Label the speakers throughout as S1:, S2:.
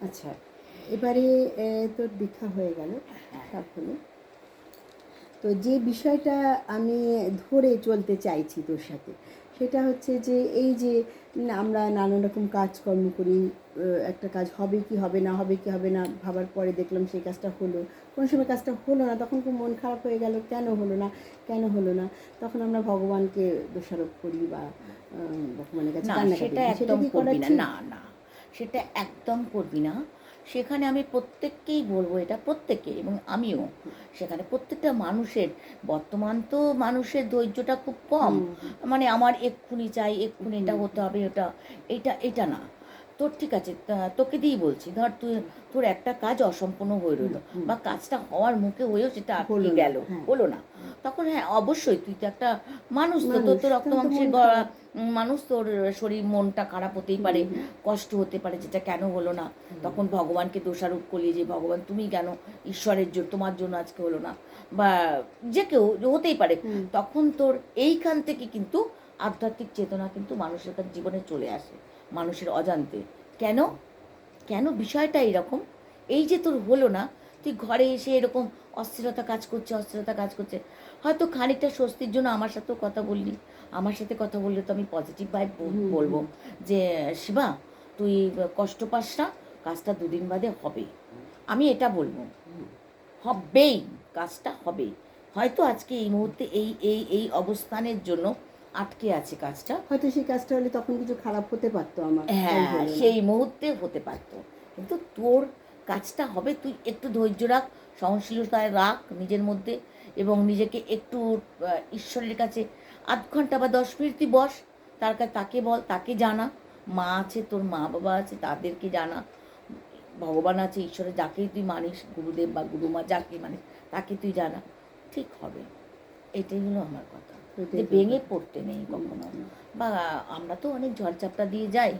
S1: আচ্ছা, এবারে তোর দীক্ষা হয়ে গেল, সব হলো। তো যে বিষয়টা আমি ধরে চলতে চাইছি তোর সাথে, সেটা হচ্ছে যে এই যে আমরা নানান রকম কাজকর্ম করি, একটা কাজ হবে কি হবে না, হবে কি হবে না ভাবার পরে দেখলাম সেই কাজটা হলো, কোনো সময় কাজটা হলো না, তখন খুব মন খারাপ হয়ে গেল, কেন হলো না, কেন হলো না, তখন আমরা ভগবানকে দোষারোপ করি বা ভগবানের কাছে
S2: না,
S1: কান্নাকাটি
S2: সেটা
S1: করি, সেটা
S2: একদম
S1: কি করা
S2: করবি না,
S1: ঠিক?
S2: না না, সেটা একদম করবি না। সেখানে আমি প্রত্যেককেই বলবো, এটা প্রত্যেকে, এবং আমিও সেখানে প্রত্যেকটা মানুষের, বর্তমান তো মানুষের ধৈর্যটা খুব কম।
S1: হুম
S2: মানে আমার এক্ষুনি চাই, এক্ষুনি এটা
S1: হুম
S2: হতে হবে, ওটা এটা এটা না। তোর ঠিক আছে, তোকে দিয়েই বলছি, ধর তুই, তোর একটা কাজ অসম্পূর্ণ হয়ে
S1: হুম
S2: রইলো,
S1: হুম
S2: বা কাজটা হওয়ার মুখে হয়েও সেটা আটকে
S1: হলো না,
S2: গেল,
S1: হ্যাঁ,
S2: হলো না, তখন হ্যাঁ অবশ্যই তুই তো একটা মানুষ, তো তোর
S1: মানুষ
S2: তো রক্ত
S1: তখন তো
S2: মাংসের
S1: মন খারাপ।
S2: মানুষ, তোর শরীর মনটা খারাপ হতেই
S1: হুম
S2: পারে,
S1: হুম
S2: কষ্ট হতে পারে, যেটা কেন হলো না।
S1: হুম
S2: তখন ভগবানকে দোষারোপ করলি যে ভগবান তুমি কেন, ঈশ্বরের জন্য, তোমার জন্য আজকে হলো না, বা যে কেউ হতেই পারে।
S1: হুম
S2: তখন তোর এইখান থেকে কিন্তু আধ্যাত্মিক চেতনা কিন্তু মানুষের কাছে জীবনে চলে আসে, মানুষের অজান্তে। কেন, কেন বিষয়টা এরকম, এই যে তোর হলো না, তুই ঘরে এসে এরকম অস্থিরতা কাজ করছে, অস্থিরতা কাজ করছে, হয়তো খানিকটা স্বস্তির জন্য আমার সাথেও কথা বললি, আমার সাথে কথা বললে তো আমি পজিটিভ ভাইব
S1: হুম
S2: বলবো
S1: হুম
S2: যে শিবা, তুই কষ্ট পাস না, কাজটা দুদিন বাদে হবে, আমি এটা বলবো,
S1: হুম
S2: হবেই, কাজটা হবেই। হয়তো আজকে এই মুহূর্তে এই অবস্থানের জন্য আটকে আছে কাজটা।
S1: হয়তো সেই কাজটা হলে তখন কিছু খারাপ হতে পারতো আমার, তাই
S2: হ্যাঁ,
S1: হলো না।
S2: সেই মুহূর্তে হতে পারতো, কিন্তু তোর কাজটা হবে, তুই একটু ধৈর্য রাখ, সহনশীলতায় রাখ নিজের মধ্যে, এবং নিজেকে একটু ঈশ্বরের কাছে ৮ ঘন্টা বা ১০ মিনিট তুই বস, তাকে বল, তাকে জানা, মা আছে, তোর মা বাবা আছে, তাদেরকে জানা, ভগবান আছে, ঈশ্বরের যাকেই তুই মানিস, গুরুদেব বা গুরুমা যাকে মানিস, তাকে তুই জানা, ঠিক হবে। এটাই হলো আমার কথা, যে
S1: ওইটাই তোর
S2: ভেঙে
S1: কথা।
S2: পড়তে নেই
S1: হুম
S2: কখনো।
S1: হুম
S2: বা আমরা তো অনেক ঝড়ঝাপটা দিয়ে যাই,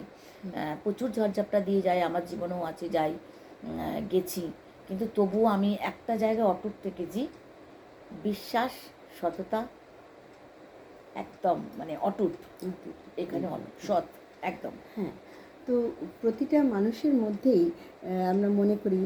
S2: প্রচুর ঝড়ঝাপটা দিয়ে যাই, আমার জীবনেও আছে, যাই, গেছি, কিন্তু তবুও আমি একটা জায়গায় অটুট থেকেছি, বিশ্বাস, সততা, একদম মানে অটুট,
S1: হুম হুম হুম
S2: এখানে অটুট,
S1: হুম।
S2: সৎ, একদম।
S1: হ্যাঁ, তো প্রতিটা মানুষের মধ্যেই আমরা মনে করি